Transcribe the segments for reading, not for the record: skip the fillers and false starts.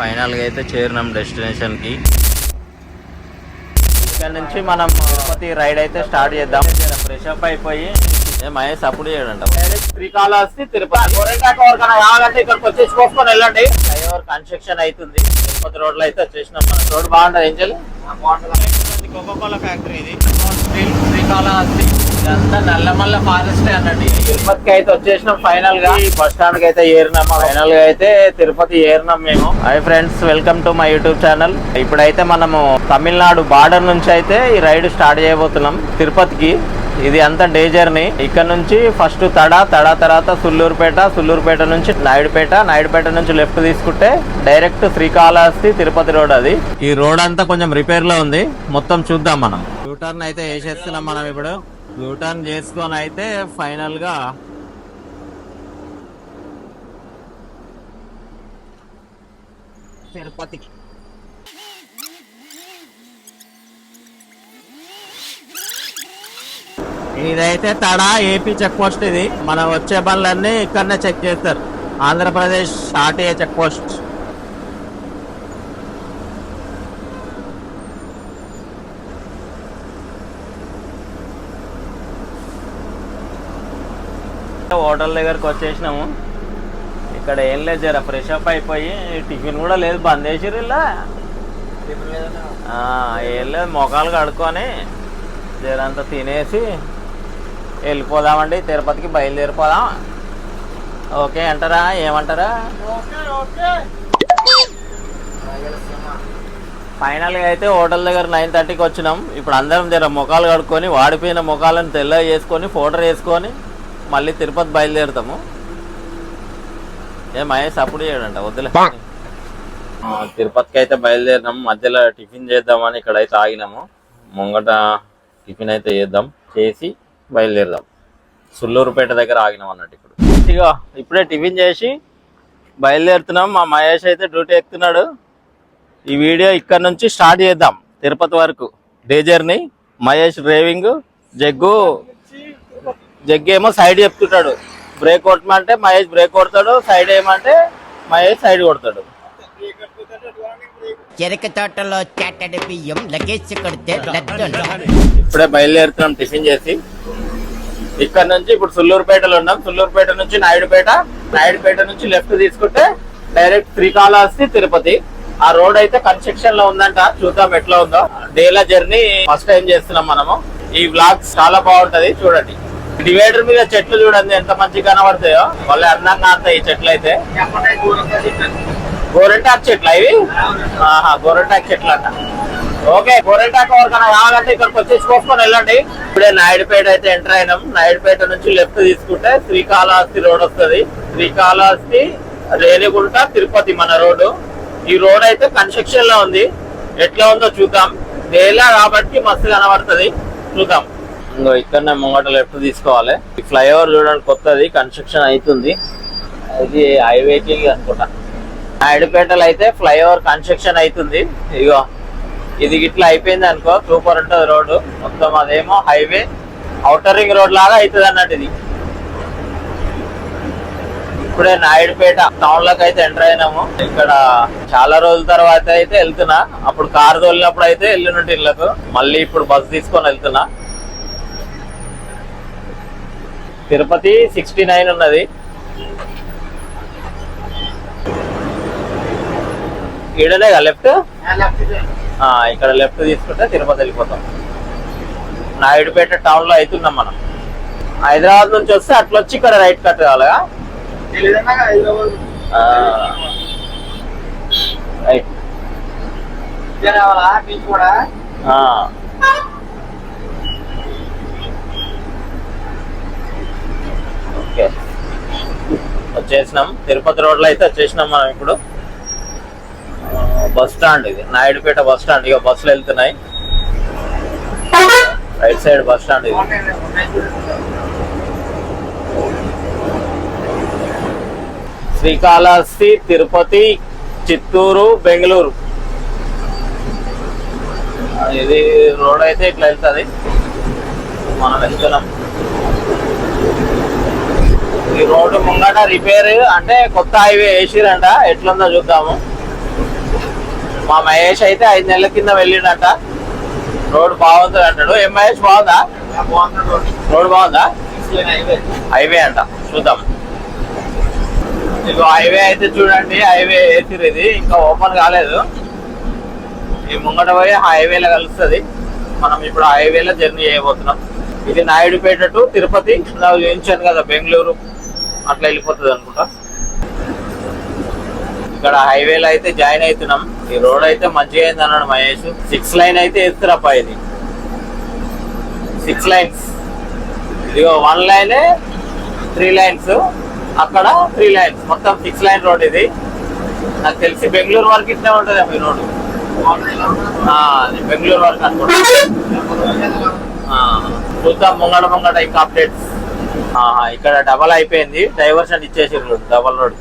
Final గా అయితే చేరినాం destination కి. ఇక్కడ నుంచి మనం తిరుపతి రైడ్ అయితే స్టార్ట్ చేద్దాం. ఫ్రెష్ అప్ అయిపోయి మహేష్ అప్పుడు చేయడంట శ్రీకాళహస్తి తిరుపతి కావాలంటే ఇక్కడికి వచ్చేసి కోసుకొని వెళ్ళండి. ఫ్లైఓవర్ కన్స్ట్రక్షన్ అవుతుంది. తిరుపతి రోడ్ లో అయితే వచ్చేసినాం. మన రోడ్ బాగుంటది. ఏం చేయాలి? కోకోకోలా ఫ్యాక్టరీ ఇది. శ్రీకాళహస్తి ఇదంతా నల్లమల్ల ఫారెస్ట్ అన్నట్టు. తిరుపతికి అయితే వచ్చేసినాం. ఫైనల్ గా బస్ స్టాండ్ కి అయితే ఏరినాం. ఫైనల్ గా అయితే తిరుపతి ఏరినాం మేము. Hi friends, welcome to my YouTube channel. ఇప్పుడైతే మనము తమిళనాడు బార్డర్ నుంచి అయితే ఈ రైడ్ స్టార్ట్ చేయబోతున్నాం తిరుపతికి. ఇది అంతా డే జర్నీ. ఇక్కడ నుంచి ఫస్ట్ తడ తర్వాత సుల్లూరుపేట నుంచి నాయుడుపేట నుంచి లెఫ్ట్ తీసుకుంటే డైరెక్ట్ శ్రీకాళహస్తి తిరుపతి రోడ్. అది ఈ రోడ్ అంతా కొంచెం రిపేర్ లో ఉంది. మొత్తం చూద్దాం. మనం యూటర్న్ అయితే వేసేస్తున్నాం. మనం ఇప్పుడు యూటర్న్ చేసుకొని అయితే ఫైనల్ గా తిరుపతికి. ఇదైతే తడ ఏపీ చెక్ పోస్ట్. ఇది మనం వచ్చే బండ్లన్నీ ఇక్కడనే చెక్ చేస్తారు. Andhra Pradesh RTA check post. Hotel దగ్గరకు వచ్చేసినాము. ఇక్కడ ఏం లేదు, జర ఫ్రెష్ అప్ అయిపోయి టిఫిన్ కూడా లేదు, బంద్ చేసిర్రు. ఇలా ఏం లేదు, మొఖాలు కడుక్కొని జరంతా తినేసి వెళ్ళిపోదామండి. తిరుపతికి బయలుదేరిపోదాం. ఓకే అంటారా? ఏమంటారా? ఫైనల్గా అయితే హోటల్ దగ్గర 9:30కి వచ్చినాం. ఇప్పుడు అందరం జర ముఖాలు కడుక్కొని వాడిపోయిన ముఖాలను తెల్లగా చేసుకొని ఫోటో వేసుకొని మళ్ళీ తిరుపతి బయలుదేరుతాము. మహేష్ అప్పుడు చేయడంట వద్దులే. తిరుపతికి అయితే బయలుదేరినాం. మధ్యలో టిఫిన్ చేద్దామని ఇక్కడైతే ఆగినాము. ముంగట టిఫిన్ అయితే చేద్దాం, చేసి బయలుదేరదాం. సుల్లూరుపేట దగ్గర ఆగినాం అన్నట్టు. ఇప్పుడు ఇప్పుడే టిఫిన్ చేసి బయలుదేరుతున్నాం. మా మహేష్ అయితే డ్యూటీ ఎక్కుతున్నాడు. ఈ వీడియో ఇక్కడ నుంచి స్టార్ట్ చేద్దాం తిరుపతి వరకు day journey. Mahesh driving, Jaggu ఏమో సైడ్ చెప్తుంటాడు. బ్రేక్ కొట్టమంటే మహేష్ బ్రేక్ కొడతాడు, సైడ్ ఏమంటే మహేష్ సైడ్ కొడతాడు. చెరక తోటలో చాటడి బియ్యం లగేజ్ కొడితే ఇప్పుడే బయలుదేరుతున్నాం టిఫిన్ చేసి. ఇక్కడ నుంచి ఇప్పుడు సుల్లూరుపేటలో ఉన్నాం. సుల్లూరుపేట నుంచి నాయుడుపేట నుంచి లెఫ్ట్ తీసుకుంటే డైరెక్ట్ శ్రీకాళహస్తి తిరుపతి. ఆ రోడ్ అయితే కన్స్ట్రక్షన్ లో ఉందంట. చూద్దాం ఎట్లా ఉందో. డేలా జర్నీ ఫస్ట్ టైం చేస్తున్నాం మనము. ఈ వ్లాగ్స్ చాలా బాగుంటది, చూడండి. డివైడర్ మీద చెట్లు చూడండి ఎంత మంచిగా కనబడతాయో. వాళ్ళ అందంగా అంతాయి ఈ చెట్లు అయితే. గోరెంటాక్ చెట్లు ఇవి. గోరెంటాక్ చెట్లు అంట. ఓకే, గోరెంటాక్ ఎవరికైనా కావాలంటే ఇక్కడికి వచ్చేసి కోసుకొని వెళ్ళండి. ఇప్పుడే నాయుడుపేట అయితే ఎంటర్ అయినాం. నాయుడుపేట నుంచి లెఫ్ట్ తీసుకుంటే శ్రీకాళహస్తి రోడ్ వస్తుంది. శ్రీకాళహస్తి, రేణిగుంట, తిరుపతి మన రోడ్డు. ఈ రోడ్ అయితే కన్స్ట్రక్షన్ లో ఉంది. ఎట్లా ఉందో చూద్దాం. డేలా కాబట్టి మస్తు కనబడుతుంది, చూద్దాం. ఇంకో ఇక్కడనే ముంగట లెఫ్ట్ తీసుకోవాలి. ఈ ఫ్లైఓవర్ చూడండి, కొత్తది కన్స్ట్రక్షన్ అవుతుంది. ఇది హైవేకి అనుకుంటా. నాయుడుపేటలో అయితే ఫ్లైఓవర్ కన్స్ట్రక్షన్ అవుతుంది. ఇగో ఇది ఇట్లా అయిపోయింది అనుకో, సూపర్ ఉంటుంది రోడ్డు మొత్తం. అదేమో హైవే ఔటర్ రింగ్ రోడ్ లాగా అవుతుంది అన్నట్టు. ఇది ఇప్పుడే నాయుడుపేట టౌన్ లోకి అయితే ఎంటర్ అయినాము. ఇక్కడ చాలా రోజుల తర్వాత అయితే వెళ్తున్నా. అప్పుడు కారు తోలినప్పుడు అయితే వెళ్ళినట్టు ఇళ్ళకు. మళ్ళీ ఇప్పుడు బస్సు తీసుకొని వెళ్తున్నా. తిరుపతి 69 ఉన్నది. ఈడనే లెఫ్ట్. ఇక్కడ లెఫ్ట్ తీసుకుంటే తిరుపతి వెళ్ళిపోతాం. నాయుడుపేట టౌన్ లో అవుతున్నాం మనం. హైదరాబాద్ నుంచి వస్తే అట్లా వచ్చి ఇక్కడ రైట్ కట్ కావాలిగా. ఓకే, వచ్చేసినాం. తిరుపతి రోడ్ లో అయితే వచ్చేసినాం మనం. ఇప్పుడు బస్ స్టాండ్, ఇది నాయుడుపేట బస్ స్టాండ్. ఇక బస్సులు వెళ్తున్నాయి. రైట్ సైడ్ బస్ స్టాండ్ ఇది. శ్రీకాళహస్తి, తిరుపతి, చిత్తూరు, బెంగళూరు. ఇది రోడ్ అయితే ఇట్లా వెళ్తుంది. మనం వెళ్తున్నాం. ఈ రోడ్డు ముంగట రిపేర్ అంటే కొత్త హైవే వేసిరంట. ఎట్లుందో చూద్దాము. మా మహేష్ అయితే 5 నెలల కింద వెళ్ళిండట. రోడ్ బాగుంది అంటాడు. ఏం మహేష్ బాగుందా? రోడ్ బాగుందా? హైవే అంట, చూద్దాం. ఇగో హైవే అయితే చూడండి, హైవే వేసిరు. ఇది ఇంకా ఓపెన్ కాలేదు. ఈ ముంగట పోయి హైవేలో కలుస్తుంది. మనం ఇప్పుడు హైవేలో జర్నీ చేయబోతున్నాం. ఇది నాయుడుపేట టు తిరుపతి చూపించాను కదా, బెంగళూరు అట్లా వెళ్ళిపోతుంది అనుకుంటా. ఇక్కడ హైవేలో అయితే జాయిన్ అవుతున్నాం. ఈ రోడ్ అయితే మంచిగా అయింది అన్నాడు మహేష్. 6 లైన్ అయితే వేస్తారప్ప. ఇది 6 లైన్స్. ఇదిగో 1 లైనే 3 లైన్స్, అక్కడ 3 లైన్స్, మొత్తం 6 లైన్ రోడ్. ఇది నాకు తెలిసి బెంగళూరు వరకు ఇట్లా ఉంటుంది ఈ రోడ్డు. బెంగళూరు వరకు అనుకుంటా. చూద్దాం ముంగట ఇంకా అప్డేట్స్. ఇక్కడ డబల్ అయిపోయింది, డైవర్షన్ ఇచ్చేసారు డబల్ రోడ్.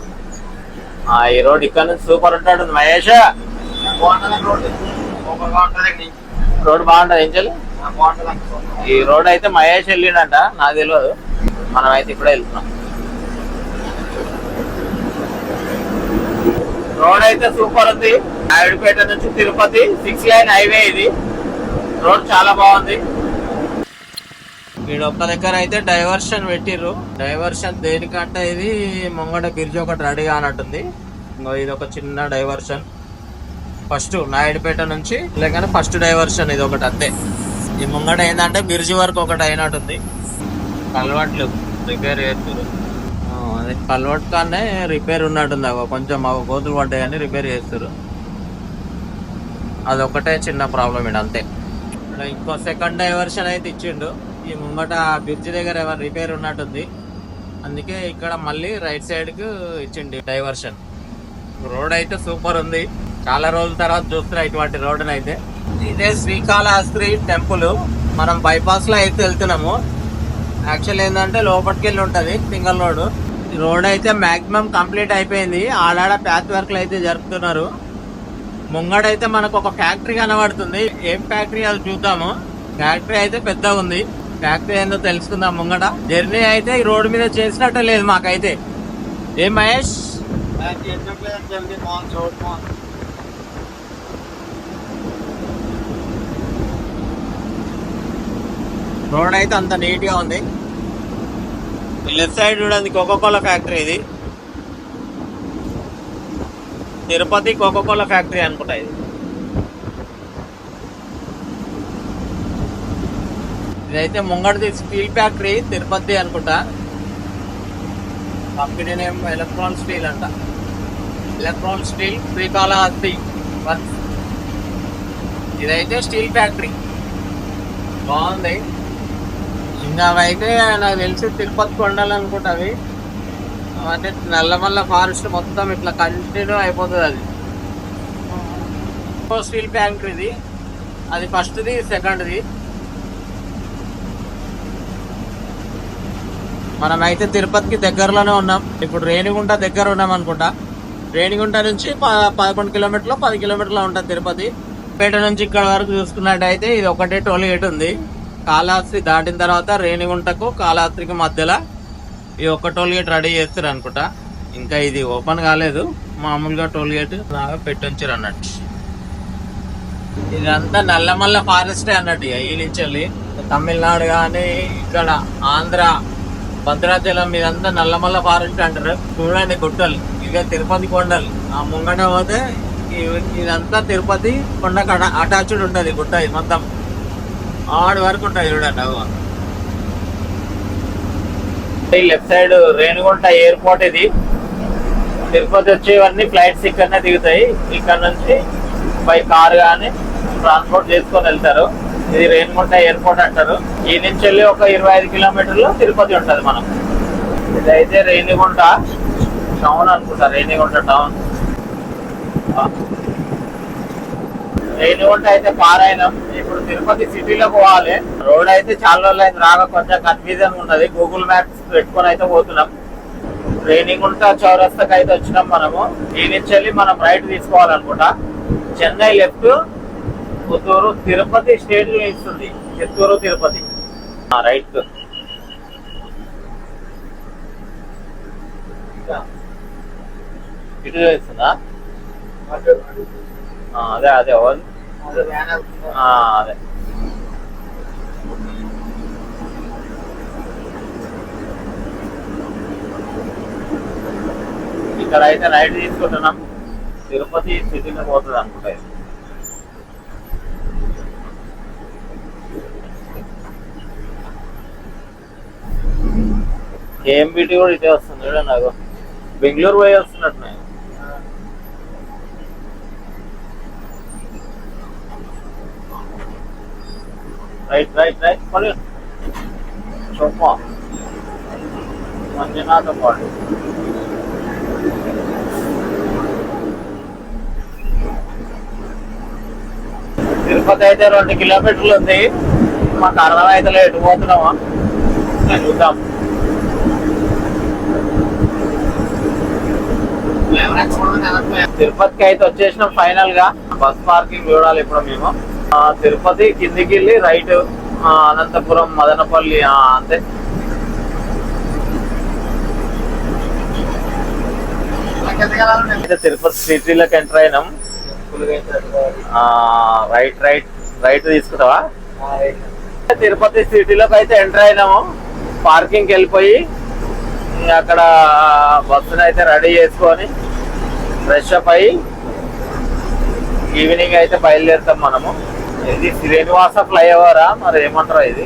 ఈ రోడ్ ఇక్కడ నుంచి సూపర్ ఉంటాడు మహేష్. రోడ్ బాగుంటుంది ఏం చెల్లి. ఈ రోడ్ అయితే మహేష్ వెళ్ళిండంట, నాకు తెలియదు. మనం అయితే ఇప్పుడే వెళ్తున్నాం. రోడ్ అయితే సూపర్ ఉంది. నాయుడుపేట నుంచి తిరుపతి 6 లైన్ హైవే. ఇది రోడ్ చాలా బాగుంది. వీడు ఒక్క దగ్గర అయితే డైవర్షన్ పెట్టిర్రు. డైవర్షన్ దేనికంటే ఇది ముంగట బ్రిడ్జ్ ఒకటి రెడీగా అన్నట్టుంది. ఇది ఒక చిన్న డైవర్షన్. ఫస్ట్ నాయుడుపేట నుంచి లేకపోతే ఫస్ట్ డైవర్షన్ ఇది ఒకటి అంతే. ఈ ముంగట ఏంటంటే బ్రిడ్జ్ వరకు ఒకటి అయినట్టుంది. కల్వర్ట్లు రిపేర్ చేస్తారు. అది కల్వర్ట్ కానీ రిపేర్ ఉన్నట్టుంది. కొంచెం కోతులు పడ్డాయని రిపేర్ చేస్తారు. అదొకటే చిన్న ప్రాబ్లం ఇది అంతే. ఇంకో సెకండ్ డైవర్షన్ అయితే ఇచ్చిండు. ఈ ముంగట బ్రిడ్జ్ దగ్గర రిపేర్ ఉన్నట్టుంది, అందుకే ఇక్కడ మళ్ళీ రైట్ సైడ్ కు ఇచ్చిండి డైవర్షన్. రోడ్ అయితే సూపర్ ఉంది. చాలా రోజుల తర్వాత చూస్తున్నా ఇటువంటి రోడ్ అయితే. ఇదే శ్రీకాళహస్తి టెంపుల్. మనం బైపాస్ లో అయితే వెళ్తున్నాము. యాక్చువల్ ఏంటంటే లోపలికి వెళ్ళి ఉంటది సింగల్ రోడ్. రోడ్ అయితే మాక్సిమం కంప్లీట్ అయిపోయింది. ఆడాడ ప్యాచ్ వర్క్లు అయితే జరుపుతున్నారు. ముంగడైతే మనకు ఒక ఫ్యాక్టరీ కనబడుతుంది. ఏం ఫ్యాక్టరీ అది చూద్దాము. ఫ్యాక్టరీ అయితే పెద్దగా ఉంది. ఫ్యాక్టరీ ఏందో తెలుసుకుందాం ముంగట. జర్నీ అయితే ఈ రోడ్డు మీద చేసినట్టు లేదు మాకైతే. ఏం మహేష్? రోడ్ అయితే అంత నీట్ గా ఉంది. లెఫ్ట్ సైడ్ చూడండి, కోకోకోలా ఫ్యాక్టరీ. ఇది తిరుపతి కోకోకోలా ఫ్యాక్టరీ అనుకుంటా. ఇది ఇదైతే ముంగడిది స్టీల్ ఫ్యాక్టరీ తిరుపతి అనుకుంటా. కంపెనీ నేమ్ ఎలక్ట్రాన్ స్టీల్ అంట. Electron steel Srikalahasti works. ఇదైతే స్టీల్ ఫ్యాక్టరీ బాగుంది. ఇంకా అవైతే నాకు తెలిసి తిరుపతి కొండలు అనుకుంటా. అవి అంటే నల్లమల్ల ఫారెస్ట్ మొత్తం ఇట్లా కంటిన్యూ అయిపోతుంది. అది స్టీల్ ఫ్యాక్టరీది. అది ఫస్ట్ది, సెకండ్ది. మనం అయితే తిరుపతికి దగ్గరలోనే ఉన్నాం. ఇప్పుడు రేణిగుంట దగ్గర ఉన్నాం అనుకుంటా. రేణిగుంట నుంచి 11 కిలోమీటర్లు 10 కిలోమీటర్లు ఉంటుంది తిరుపతి. పేట నుంచి ఇక్కడ వరకు చూసుకున్నట్టయితే ఇది ఒకటే టోల్ గేట్ ఉంది. కాళహస్తి దాటిన తర్వాత రేణిగుంటకు కాళహస్తికి మధ్యలో ఈ ఒక్క టోల్ గేట్ రెడీ చేస్తారు అనుకుంటా. ఇంకా ఇది ఓపెన్ కాలేదు. మామూలుగా టోల్ గేట్ బాగా పెట్టొచ్చారు అన్నట్టు. ఇదంతా నల్లమల్ల ఫారెస్టే అన్నట్టు. ఈ నుంచి వెళ్ళి తమిళనాడు కానీ ఇక్కడ ఆంధ్ర భద్రాచలం ఇదంతా నల్లమల్ల ఫారెస్ట్ అంటారు. చూడండి గుట్టలు, ఇక తిరుపతి కొండలు. ఆ ముంగట పోతే ఇదంతా తిరుపతి కొండకు అటాచ్డ్ ఉంటుంది గుట్ట. ఇది మొత్తం ఆడి వరకు ఉంటుంది చూడండి. Left side Renigunta airport. ఇది తిరుపతి వచ్చేవన్నీ ఫ్లైట్స్ ఇక్కడనే దిగుతాయి. ఇక్కడ నుంచి బై కార్ కానీ ట్రాన్స్పోర్ట్ చేసుకొని వెళ్తారు. ఇది రేణిగుంట ఎయిర్పోర్ట్ అంటారు. ఈ నుంచి వెళ్ళి ఒక 25 కిలోమీటర్లు తిరుపతి ఉంటది. మనం ఇదైతే రేణిగుంట టౌన్ అనుకుంటా. రేణిగుంట టౌన్. రేణిగుంట అయితే పారాయణం. ఇప్పుడు తిరుపతి సిటీలో పోవాలి. రోడ్ అయితే చాలా రోజులు అయింది రాగా, కొంచెం కన్ఫ్యూజన్ ఉన్నది. గూగుల్ మ్యాప్స్ పెట్టుకొని అయితే పోతున్నాం. రేణిగుంట చౌరస్తాకి అయితే వచ్చినాం మనము. ఈ నుంచి వెళ్ళి మనం రైట్ తీసుకోవాలనుకుంటా. చెన్నై లెఫ్ట్, పుత్తూరు తిరుపతి స్టేట్ ఇస్తుంది. చిత్తూరు తిరుపతి రైట్. ఇటు ఇస్తుందా? అదే అదే అదే ఇక్కడ అయితే రైట్ తీసుకుంటున్నాం. తిరుపతి సిటీలో పోతుంది అనుకుంటా. కేఎంబిటి కూడా ఇదే వస్తుంది చూడ. నాకు బెంగళూరు పోయి వస్తున్నట్టు. రైట్ రైట్ రైట్ పని చొప్ప మంజునాథ పాటు. తిరుపతి అయితే 2 కిలోమీటర్లు ఉంది. మాకు అర్థమైతే ఎటు పోతున్నామా చూద్దాం. తిరుపతికి అయితే వచ్చేసినాం ఫైనల్ గా. బస్ పార్కింగ్ చూడాలి ఇప్పుడు మేము. తిరుపతి కిందికి వెళ్ళి రైట్, అనంతపురం, మదనపల్లి అంతే. తిరుపతి సిటీలోకి ఎంటర్ అయినాం. రైట్ రైట్ రైట్ తీసుకుంటావా? తిరుపతి సిటీలోకి అయితే ఎంటర్ అయినాము. పార్కింగ్కి వెళ్ళిపోయి అక్కడ బస్సుని అయితే రెడీ చేసుకొని ఫ్రెష్ అప్ అయ్యి ఈవినింగ్ అయితే బయలుదేరుతాం మనము. ఇది శ్రీనివాస ఫ్లైఓవరా మరి ఏమంటారా ఇది?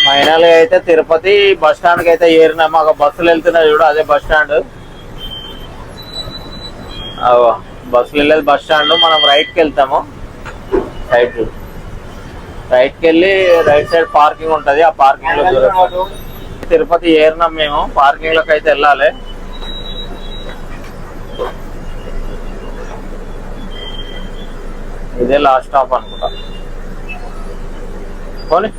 ఫైనల్ గా అయితే తిరుపతి బస్ స్టాండ్ కి అయితే ఏరినాము. ఒక బస్సులు వెళ్తున్నాయి చూడు, అదే బస్ స్టాండ్. బస్సులు వెళ్ళేది బస్ స్టాండ్. మనం రైట్ కి వెళ్తాము. రైట్ కి వెళ్ళి రైట్ సైడ్ పార్కింగ్ ఉంటది. ఆ పార్కింగ్ లో తిరుపతి ఏరినాం మేము. పార్కింగ్ లోకి అయితే వెళ్ళాలి. ఇదే లాస్ట్ స్టాప్ అనుకుంటా. పోనీ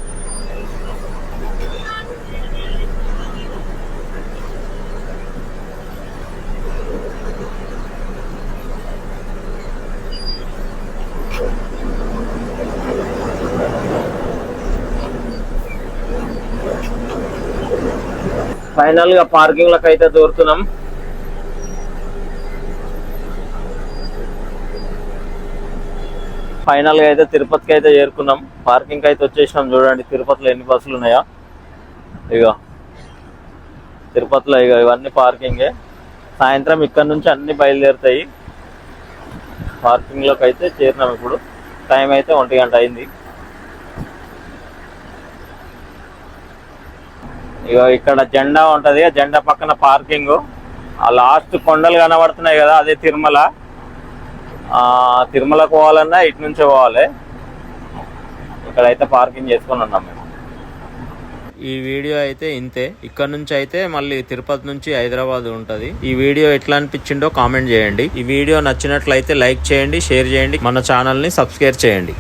ఫైనల్ గా పార్కింగ్ లకు అయితే దూరుతున్నాం. ఫైనల్ గా అయితే తిరుపతికి అయితే చేరుకున్నాం. పార్కింగ్ అయితే వచ్చేసినాం. చూడండి తిరుపతిలో ఎన్ని బస్సులు ఉన్నాయా. ఇక తిరుపతిలో ఇవన్నీ పార్కింగే. సాయంత్రం ఇక్కడ నుంచి అన్ని బయలుదేరుతాయి. పార్కింగ్ లోకి అయితే చేరినాం. ఇప్పుడు టైం అయితే 1 గంట అయింది. ఇక ఇక్కడ జెండా ఉంటది. ఆ జెండా పక్కన పార్కింగ్. ఆ లాస్ట్ కొండలు కనబడుతున్నాయి కదా, అదే తిరుమల. తిరుమలకు పోవాలన్నా ఇటు నుంచే పోవాలి. ఇక్కడైతే పార్కింగ్ చేసుకొని ఉన్నాం మేము. ఈ వీడియో అయితే ఇంతే. ఇక్కడ నుంచి అయితే మళ్ళీ తిరుపతి నుంచి హైదరాబాద్ ఉంటది. ఈ వీడియో ఎట్లా అనిపించిందో కామెంట్ చేయండి. ఈ వీడియో నచ్చినట్లయితే లైక్ చేయండి, షేర్ చేయండి, మన ఛానల్ ని సబ్స్క్రైబ్ చేయండి.